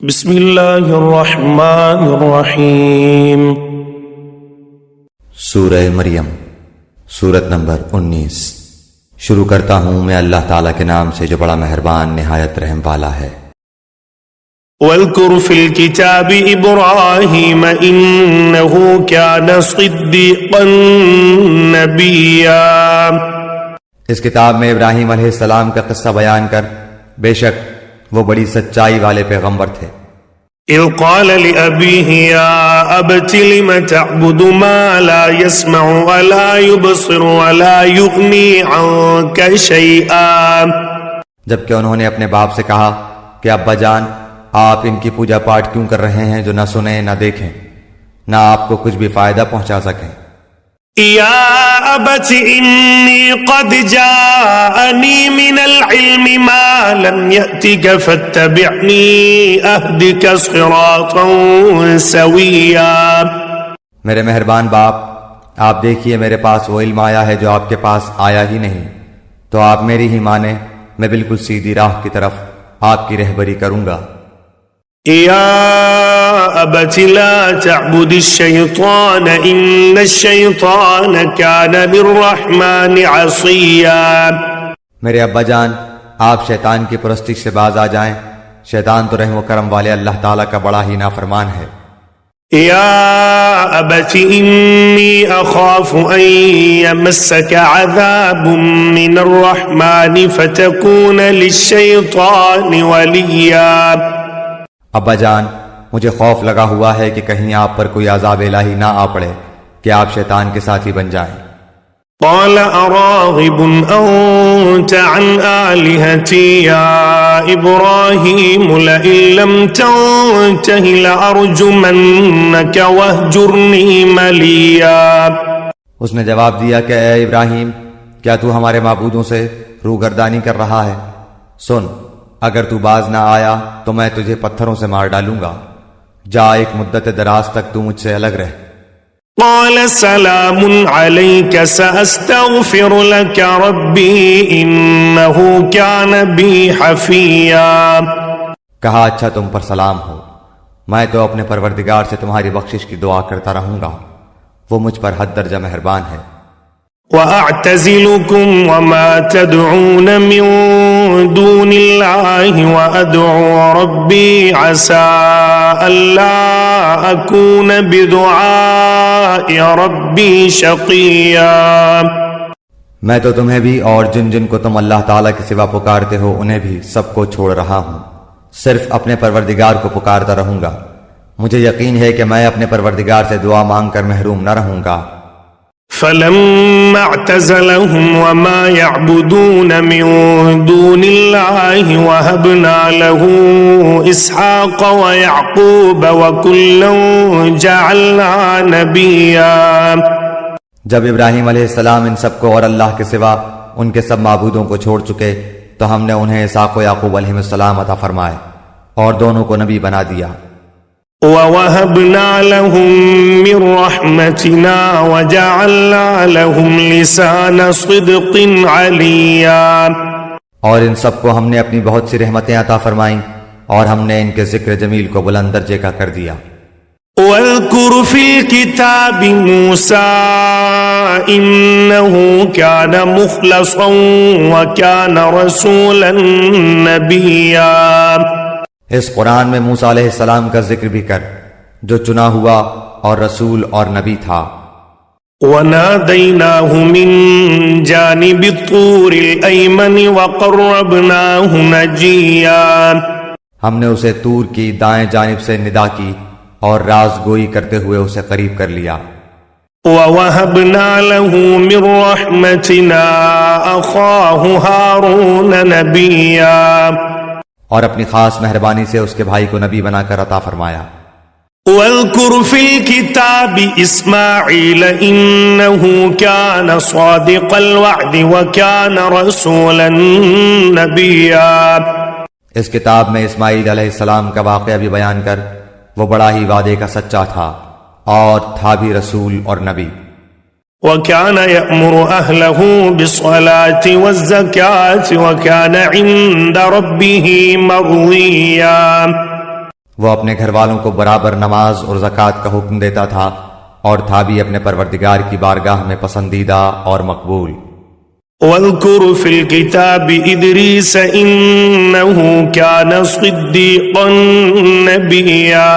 بسم اللہ الرحمن الرحیم۔ سورہ مریم، سورت نمبر 19۔ شروع کرتا ہوں میں اللہ تعالیٰ کے نام سے جو بڑا مہربان نہایت رحم والا ہے۔ وَاذْكُرْ فِي الْكِتَابِ إِبْرَاهِيمَ إِنَّهُ كَانَ صِدِّيقًا نَبِيًّا۔ اس کتاب میں ابراہیم علیہ السلام کا قصہ بیان کر، بے شک وہ بڑی سچائی والے پیغمبر تھے۔ اِذْ قَالَ لِأَبِيهِ يَا أَبَتِ لِمَ تَعْبُدُ مَا لَا يَسْمَعُ وَلَا يُبْصِرُ وَلَا يُغْنِي عَنْكَ شَيْئًا۔ جبکہ انہوں نے اپنے باپ سے کہا کہ ابا جان، آپ ان کی پوجا پاٹ کیوں کر رہے ہیں جو نہ سنیں نہ دیکھیں، نہ آپ کو کچھ بھی فائدہ پہنچا سکیں۔ يا أبت إني قد جاءني من العلم ما لم يأتك فاتبعني أهدك صراطا سويا۔ میرے مہربان باپ، آپ دیکھیے میرے پاس وہ علم آیا ہے جو آپ کے پاس آیا ہی نہیں، تو آپ میری ہی مانیں، میں بالکل سیدھی راہ کی طرف آپ کی رہبری کروں گا۔ يا أبت لا تعبد الشيطان إن الشيطان كان للرحمن عصيا۔ میرے ابا جان، آپ شیطان کی پرستش سے باز آ جائیں، شیطان تو رحم و کرم والے اللہ تعالیٰ کا بڑا ہی نافرمان ہے۔ يا أبت إني أخاف أن يمسك عذاب من الرحمن فتكون للشيطان وليا۔ ابا جان، مجھے خوف لگا ہوا ہے کہ کہیں آپ پر کوئی عذاب الہی نہ آ پڑے کہ آپ شیطان کے ساتھی بن جائیں۔ قال أراغب أنت عن آلهتي يا إبراهيم لئن لم تنته لأرجمنك واهجرني مليا۔ اس نے جواب دیا کہ اے ابراہیم، کیا تو ہمارے معبودوں سے روگردانی کر رہا ہے؟ سن، اگر تو باز نہ آیا تو میں تجھے پتھروں سے مار ڈالوں گا، جا ایک مدت دراز تک تو مجھ سے الگ رہ۔ قال سلام عليك سأستغفر لك ربي إنه كان بي حفيا۔ کہا اچھا تم پر سلام ہو، میں تو اپنے پروردگار سے تمہاری بخشش کی دعا کرتا رہوں گا، وہ مجھ پر حد درجہ مہربان ہے۔ وَأَعْتَزِلُكُمْ وَمَا تَدْعُونَ مِن دُونِ اللَّهِ وَأَدْعُو رَبِّي عَسَىٰ أَلَّا أَكُونَ بِدُعَاءِ رَبِّي شَقِيًّا۔ میں تو تمہیں بھی اور جن جن کو تم اللہ تعالیٰ کے سوا پکارتے ہو انہیں بھی سب کو چھوڑ رہا ہوں، صرف اپنے پروردگار کو پکارتا رہوں گا، مجھے یقین ہے کہ میں اپنے پروردگار سے دعا مانگ کر محروم نہ رہوں گا۔ فلما اعتزلهم وما يعبدون من دون الله وهبنا له إسحاق ويعقوب وكلا جعلنا نبيا۔ جب ابراہیم علیہ السلام ان سب کو اور اللہ کے سوا ان کے سب معبودوں کو چھوڑ چکے تو ہم نے انہیں اسحاق و یعقوب علیہ السلام عطا فرمائے اور دونوں کو نبی بنا دیا۔ وَوَهَبْنَا لَهُم مِّن رَّحْمَتِنَا وَجَعَلْنَا لَهُمْ لِسَانَ صِدْقٍ عَلِيًّا۔ اور ان سب کو ہم نے اپنی بہت سی رحمتیں عطا فرمائیں اور ہم نے ان کے ذکر جمیل کو بلند درجے کا کر دیا۔ وَاذْكُرْ فِي الْكِتَابِ مُوسَىٰ إِنَّهُ كَانَ مُخْلَصًا وَكَانَ رَسُولًا نَبِيًّا۔ اس قرآن میں موسیٰ علیہ السلام کا ذکر بھی کر جو چنا ہوا اور رسول اور نبی تھا۔ وَنَادَيْنَاهُ مِن جَانِبِ الطُّورِ الْأَيْمَنِ وَقَرَّبْنَاهُ نَجِيًّا۔ ہم نے اسے طور کی دائیں جانب سے ندا کی اور راز گوئی کرتے ہوئے اسے قریب کر لیا۔ وَوَهَبْنَا لَهُ مِن رَّحْمَتِنَا أَخَاهُ هَارُونَ نَبِيًّا۔ اور اپنی خاص مہربانی سے اس کے بھائی کو نبی بنا کر عطا فرمایا۔ وَاذْكُرْ فِي الْكِتَابِ إِسْمَاعِيلَ إِنَّهُ كَانَ صَادِقَ الْوَعْدِ وَكَانَ رَسُولًا نَبِيًّا۔ اس کتاب میں اسماعیل علیہ السلام کا واقعہ بھی بیان کر، وہ بڑا ہی وعدے کا سچا تھا اور تھا بھی رسول اور نبی۔ وَكَانَ يَأْمُرُ أَهْلَهُ بِالصَّلَاةِ وَالزَّكَاةِ وَكَانَ عِندَ رَبِّهِ مَرْضِيًّا۔ وہ اپنے گھر والوں کو برابر نماز اور زکوٰۃ کا حکم دیتا تھا اور تھا بھی اپنے پروردگار کی بارگاہ میں پسندیدہ اور مقبول۔ واذكر في الكتاب إدريس إنه كان صديقا نبيا،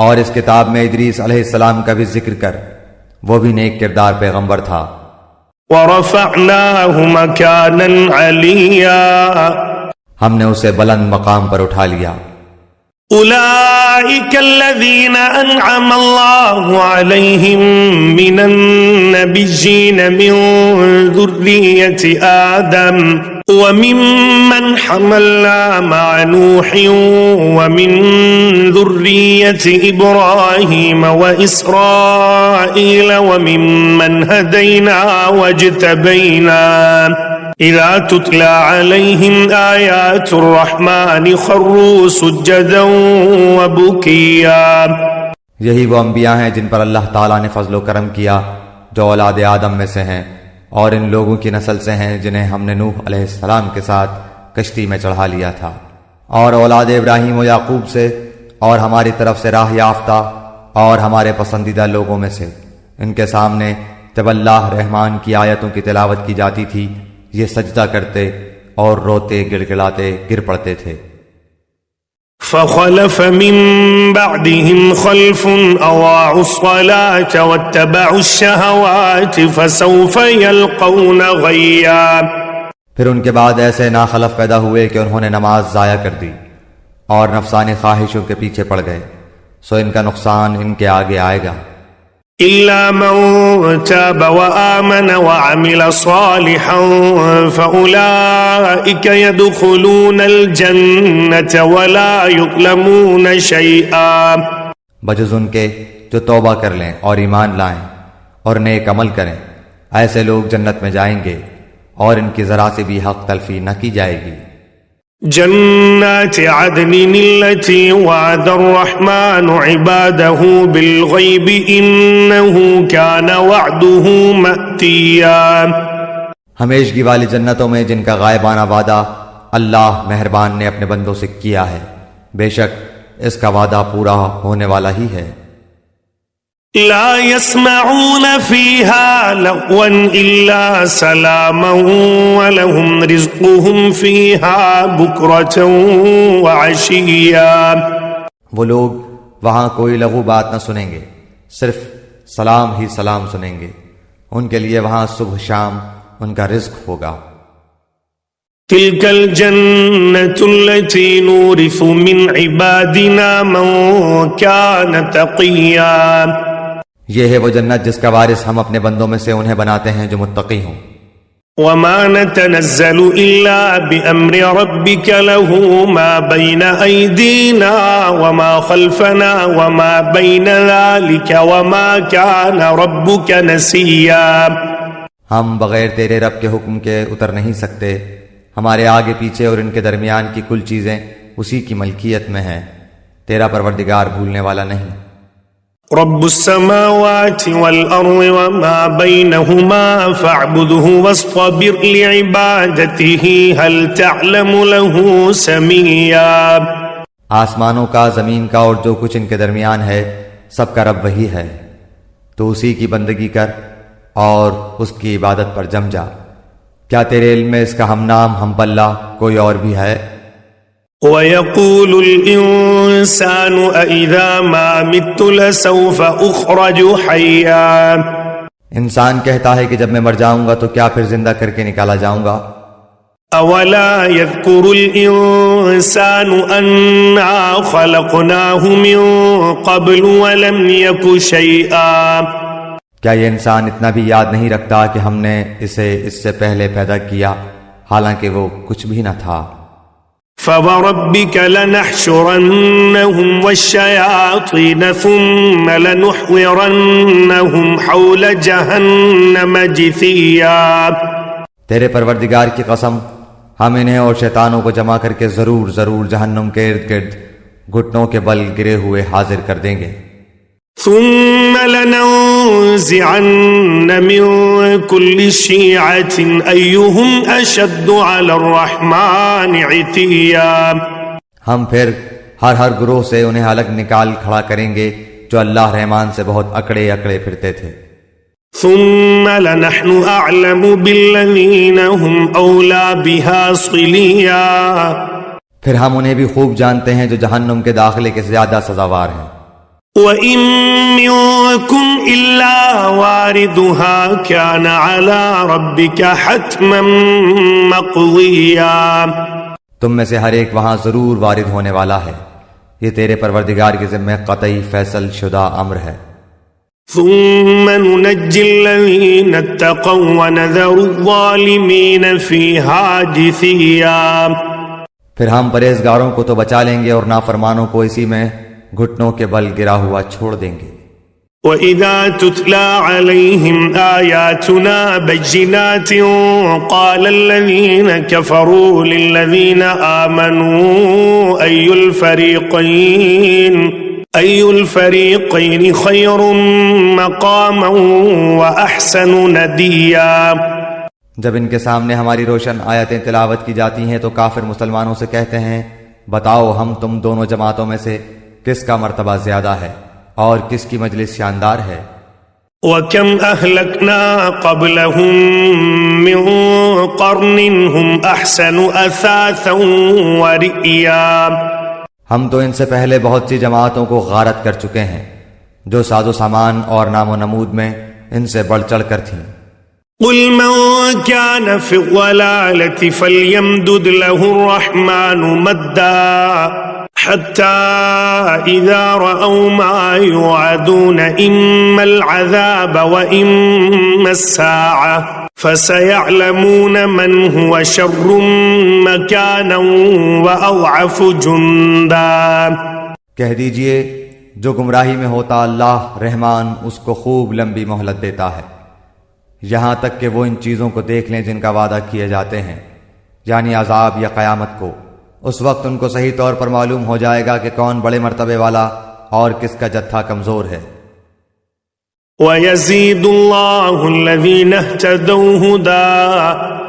اور اس کتاب میں ادریس علیہ السلام کا بھی ذکر کر، وہ بھی نیک کردار پیغمبر تھا۔ ورفعناه مكانا عليا، ہم نے اسے بلند مقام پر اٹھا لیا۔ أولئك الذين أنعم الله عليهم من النبيين من ذرية آدم وممن حملنا مع نوح ومن ذرية إبراهيم وإسرائيل وممن هدينا واجتبينا إذا تتلى عليهم آيات الرحمن خروا سجدا وبكيا۔ یہی وہ انبیاء ہیں جن پر اللہ تعالیٰ نے فضل و کرم کیا، جو اولاد آدم میں سے ہیں، اور ان لوگوں کی نسل سے ہیں جنہیں ہم نے نوح علیہ السلام کے ساتھ کشتی میں چڑھا لیا تھا، اور اولاد ابراہیم و یعقوب سے، اور ہماری طرف سے راہ یافتہ اور ہمارے پسندیدہ لوگوں میں سے۔ ان کے سامنے جب اللہ رحمان کی آیتوں کی تلاوت کی جاتی تھی، یہ سجدہ کرتے اور روتے گڑگڑاتے گر پڑتے تھے۔ فخلف من بعدهم خلف أضاعوا الصلاة واتبعوا الشهوات فسوف يلقون غيا۔ پھر ان کے بعد ایسے ناخلف پیدا ہوئے کہ انہوں نے نماز ضائع کر دی اور نفسانی خواہشوں کے پیچھے پڑ گئے، سو ان کا نقصان ان کے آگے آئے گا۔ إلا من تاب وآمن وعمل صالحا فأولئك يدخلون الجنة ولا يظلمون شيئا، بجز ان کے جو توبہ کر لیں اور ایمان لائیں اور نیک عمل کریں، ایسے لوگ جنت میں جائیں گے اور ان کی ذرا سے بھی حق تلفی نہ کی جائے گی۔ جنات عدن التي وعد الرحمن عباده بالغيب إنه كان وعده مأتيا، ہمیشگی والی جنتوں میں جن کا غائبانہ وعدہ اللہ مہربان نے اپنے بندوں سے کیا ہے، بے شک اس کا وعدہ پورا ہونے والا ہی ہے۔ لا يسمعون فيها لغوا إلا سلاما ولهم رزقهم فيها بكرة وعشيا، وہ لوگ وہاں کوئی لغو بات نہ سنیں گے، صرف سلام ہی سلام سنیں گے، ان کے لیے وہاں صبح شام ان کا رزق ہوگا۔ تلك الجنة التي نورث من عبادنا من كان تقيا، یہ ہے وہ جنت جس کا وارث ہم اپنے بندوں میں سے انہیں بناتے ہیں جو متقی ہوں۔ وما نتنزل إلا بأمر ربك له ما بين أيدينا وما خلفنا وما بين ذلك وما كان ربك نسيا، ہم بغیر تیرے رب کے حکم کے اتر نہیں سکتے، ہمارے آگے پیچھے اور ان کے درمیان کی کل چیزیں اسی کی ملکیت میں ہیں، تیرا پروردگار بھولنے والا نہیں۔ رب السماوات والأرض وما بينهما فاعبده واصطبر لعبادته هل تعلم له سميا، آسمانوں کا، زمین کا اور جو کچھ ان کے درمیان ہے سب کا رب وہی ہے، تو اسی کی بندگی کر اور اس کی عبادت پر جم جا، کیا تیرے علم میں اس کا ہم نام ہم پلہ کوئی اور بھی ہے؟ وَيَقُولُ الْإِنسَانُ أَإِذَا مَا مِتُّ لَسَوْفَ أُخْرَجُ حَيًّا، انسان کہتا ہے کہ جب میں مر جاؤں گا تو کیا پھر زندہ کر کے نکالا جاؤں گا؟ أَوَلَا يَذْكُرُ الْإِنسَانُ أَنَّا خَلَقْنَاهُ مِن قَبْلُ وَلَمْ يَكُ شَيْئًا، کیا یہ انسان اتنا بھی یاد نہیں رکھتا کہ ہم نے اسے اس سے پہلے پیدا کیا حالانکہ وہ کچھ بھی نہ تھا؟ فَوَرَبِّكَ لَنَحْشُرَنَّهُمْ وَالشَّيَاطِينَ ثُمَّ لَنُحْضِرَنَّهُمْ حَوْلَ جَهَنَّمَ جِثِيًّا، تیرے پروردگار کی قسم، ہم انہیں اور شیطانوں کو جمع کر کے ضرور جہنم کے ارد گرد گھٹنوں کے بل گرے ہوئے حاضر کر دیں گے۔ ثم لننزعن من كل شيعة أيهم أشد على الرحمن عتيا، ہم پھر ہر گروہ سے انہیں الگ نکال کھڑا کریں گے جو اللہ رحمان سے بہت اکڑے اکڑے پھرتے تھے۔ ثم لنحن أعلم بالذين هم أولى بها صليا پھر ہم انہیں بھی خوب جانتے ہیں جو جہنم کے داخلے کے زیادہ سزاوار ہیں۔ وَإِن مِّنكُمْ إِلَّا وَارِدُهَا كَانَ عَلَى رَبِّكَ حَتْمًا مَّقْضِيًّا، تم میں سے ہر ایک وہاں ضرور وارد ہونے والا ہے، یہ تیرے پروردگار کے ذمہ قطعی فیصل شدہ امر ہے۔ ثُمَّ نُنَجِّي الَّذِينَ اتَّقَوْا وَنَذَرُ الظَّالِمِينَ فِيهَا جِثِيًّا، پھر ہم پرہیزگاروں کو تو بچا لیں گے اور نافرمانوں کو اسی میں گھٹنوں کے بل گرا ہوا چھوڑ دیں گے۔ وَإِذَا تُتْلَى عَلَيْهِمْ آيَاتُنَا بَيِّنَاتٍ قَالَ الَّذِينَ كَفَرُوا لِلَّذِينَ آمَنُوا أَيُّ الْفَرِيقَيْنِ خَيْرٌ مَّقَامًا وَأَحْسَنُ نَدِيًّا۔ جب ان کے سامنے ہماری روشن آیتیں تلاوت کی جاتی ہیں تو کافر مسلمانوں سے کہتے ہیں، بتاؤ ہم تم دونوں جماعتوں میں سے کس کا مرتبہ زیادہ ہے اور کس کی مجلس شاندار ہے۔ وَكَمْ أَهْلَكْنَا قَبْلَهُم مِّن قَرْنٍ هُمْ أَحْسَنُ أَثَاثًا وَرِئْيًا، ہم تو ان سے پہلے بہت سی جماعتوں کو غارت کر چکے ہیں جو ساز و سامان اور نام و نمود میں ان سے بڑھ چڑھ کر تھیں۔ قُلْ مَن كَانَ فِي الضَّلَالَةِ فَلْيَمْدُدْ لَهُ الرَّحْمَٰنُ مَدًّا حَتَّىٰ إِذَا رَأَوْا مَا يُوعَدُونَ إِمَّا الْعَذَابَ وَإِمَّا السَّاعَةَ فَسَيَعْلَمُونَ مَنْ هُوَ شَرٌّ مَّكَانًا وَأَضْعَفُ جُنْدًا۔ کہہ دیجئے جو گمراہی میں ہوتا اللہ رحمان اس کو خوب لمبی مہلت دیتا ہے، یہاں تک کہ وہ ان چیزوں کو دیکھ لیں جن کا وعدہ کیے جاتے ہیں، یعنی عذاب یا قیامت کو۔ اس وقت ان کو صحیح طور پر معلوم ہو جائے گا کہ کون بڑے مرتبے والا اور کس کا جتھا کمزور ہے۔ وَيَزِيدُ اللَّهُ الَّذِينَ اهْتَدَوْا هُدًى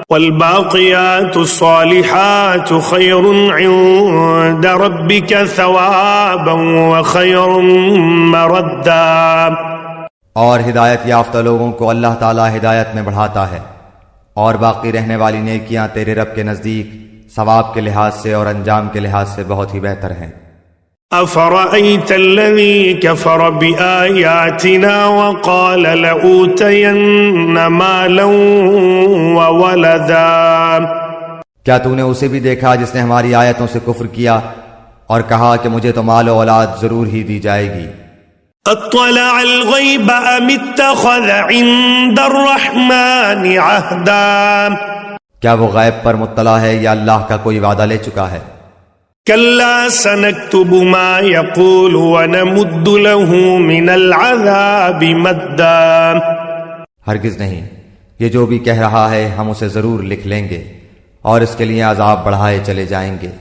وَالْبَاقِيَاتُ الصَّالِحَاتُ خَيْرٌ عِندَ رَبِّكَ ثَوَابًا وَخَيْرٌ مَّرَدًّا، اور ہدایت یافتہ لوگوں کو اللہ تعالی ہدایت میں بڑھاتا ہے، اور باقی رہنے والی نیکیاں تیرے رب کے نزدیک ثواب کے لحاظ سے اور انجام کے لحاظ سے بہت ہی بہتر ہیں۔ أَفَرَأَيْتَ الَّذِي كَفَرَ بِآيَاتِنَا وَقَالَ لَأُوتَيَنَّ مَالًا وَوَلَدًا، کیا تو نے اسے بھی دیکھا جس نے ہماری آیتوں سے کفر کیا اور کہا کہ مجھے تو مال و اولاد ضرور ہی دی جائے گی؟ اطلع الغیب ام اتخذ عند الرحمن عہدا، کیا وہ غیب پر مطلع ہے یا اللہ کا کوئی وعدہ لے چکا ہے؟ کلا سنکتب ما یقول ونمد له من العذاب مدا، ہرگز نہیں، یہ جو بھی کہہ رہا ہے ہم اسے ضرور لکھ لیں گے اور اس کے لیے عذاب بڑھائے چلے جائیں گے۔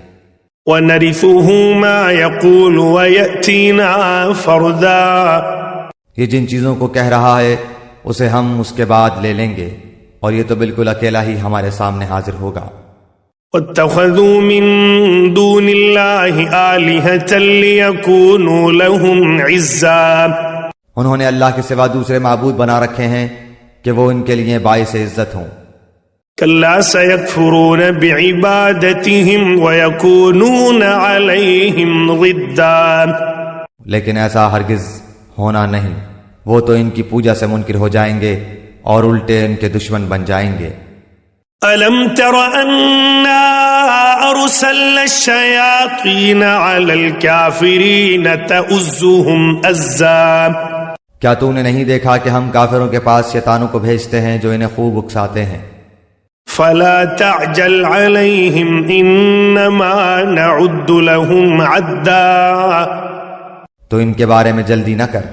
وَنَرِثُهُ مَا يَقُولُ وَيَأْتِينَا فَرْدًا، یہ جن چیزوں کو کہہ رہا ہے اسے ہم اس کے بعد لے لیں گے اور یہ تو بالکل اکیلا ہی ہمارے سامنے حاضر ہوگا۔ وَاتَّخَذُوا مِن دُونِ اللَّهِ آلِهَةً لِيَكُونُوا لَهُمْ عِزًّا، انہوں نے اللہ کے سوا دوسرے معبود بنا رکھے ہیں کہ وہ ان کے لیے باعث عزت ہوں۔ كلا سيكفرون بعبادتهم ويكونون عليهم ضدا، لیکن ایسا ہرگز ہونا نہیں، وہ تو ان کی پوجا سے منکر ہو جائیں گے اور الٹے ان کے دشمن بن جائیں گے۔ ألم تر أنا أرسلنا الشياطين على الكافرين تؤزهم أزا، کیا تو نے نہیں دیکھا کہ ہم کافروں کے پاس شیطانوں کو بھیجتے ہیں جو انہیں خوب اکساتے ہیں؟ فلا تعجل عليهم انما نعد لهم عدا، تو ان کے بارے میں جلدی نہ کر،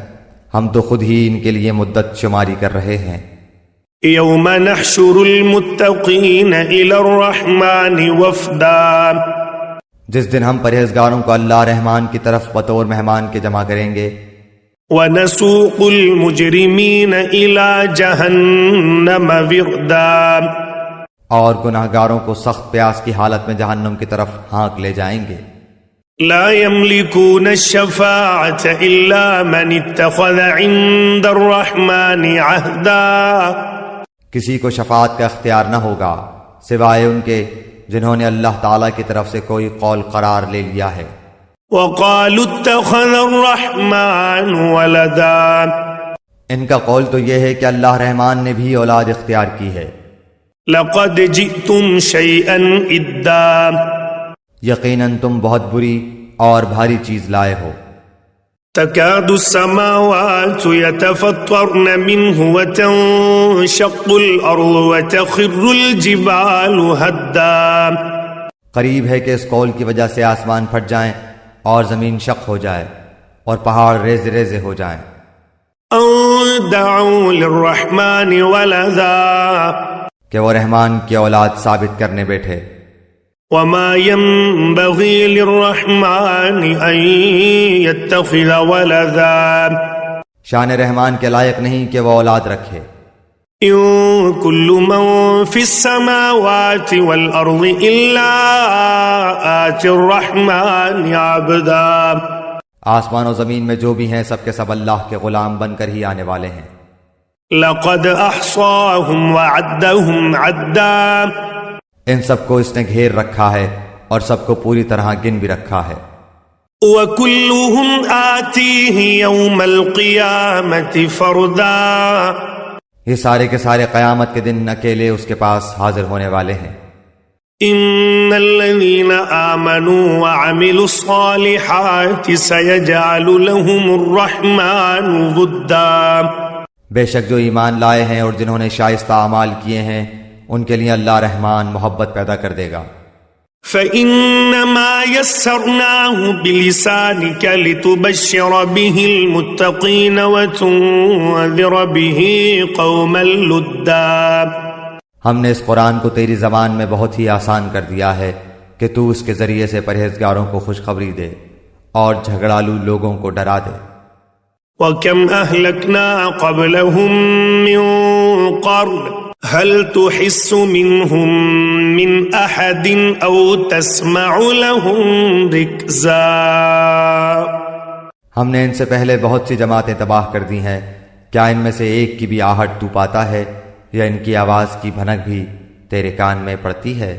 ہم تو خود ہی ان کے لیے مدت شماری کر رہے ہیں۔ یوم نحشر المتقین الى الرحمن وفدا، جس دن ہم پرہیزگاروں کو اللہ رحمان کی طرف بطور مہمان کے جمع کریں گے۔ ونسوق المجرمین الى جہنم وردا، اور گناہگاروں کو سخت پیاس کی حالت میں جہنم کی طرف ہانک لے جائیں گے۔ لا يملكون الشفاعة إلا من اتخذ عند الرحمن عهدا کسی کو شفاعت کا اختیار نہ ہوگا سوائے ان کے جنہوں نے اللہ تعالیٰ کی طرف سے کوئی قول قرار لے لیا ہے۔ وقالوا اتخذ الرحمن ولدا ان کا قول تو یہ ہے کہ اللہ رحمان نے بھی اولاد اختیار کی ہے۔ لقد جئتم شيئا إدا یقیناً تم بہت بری اور بھاری چیز لائے ہو۔ تكاد السماوات يتفطرن منه وتنشق الأرض وتخر الجبال هدا قریب ہے کہ اس قول کی وجہ سے آسمان پھٹ جائیں اور زمین شق ہو جائے اور پہاڑ ریزے ریزے ہو جائیں۔ أن دعوا للرحمن ولدا کہ وہ رحمان کی اولاد ثابت کرنے بیٹھے۔ وما ينبغي للرحمن أن يتخذ ولدا شان رحمان کے لائق نہیں کہ وہ اولاد رکھے۔ إن كل من في السماوات والأرض إلا آتي الرحمن عبدا آسمان و زمین میں جو بھی ہیں سب کے سب اللہ کے غلام بن کر ہی آنے والے ہیں۔ لقد أحصاهم وعدهم عدا ان سب کو اس نے گھیر رکھا ہے اور سب کو پوری طرح گن بھی رکھا ہے۔ وكلهم آتيه يوم القيامة فردا یہ سارے کے سارے قیامت کے دن اکیلے اس کے پاس حاضر ہونے والے ہیں۔ إن الذين آمنوا وعملوا الصالحات سيجعل لهم الرحمن ودا بے شک جو ایمان لائے ہیں اور جنہوں نے شائستہ اعمال کیے ہیں ان کے لیے اللہ رحمان محبت پیدا کر دے گا۔ فإنما يسرناه بلسانك لتبشر به المتقين وتنذر به قوما لدا ہم نے اس قرآن کو تیری زبان میں بہت ہی آسان کر دیا ہے کہ تو اس کے ذریعے سے پرہیزگاروں کو خوشخبری دے اور جھگڑالو لوگوں کو ڈرا دے۔ وَكَمْ أَهْلَكْنَا قَبْلَهُمْ مِنْ قَرْنٍ هَلْ تُحِسُّ مِنْهُمْ مِنْ أَحَدٍ أَوْ تَسْمَعُ لَهُمْ رِكْزًا ہم نے ان سے پہلے بہت سی جماعتیں تباہ کر دی ہیں، کیا ان میں سے ایک کی بھی آہٹ تو پاتا ہے یا ان کی آواز کی بھنک بھی تیرے کان میں پڑتی ہے؟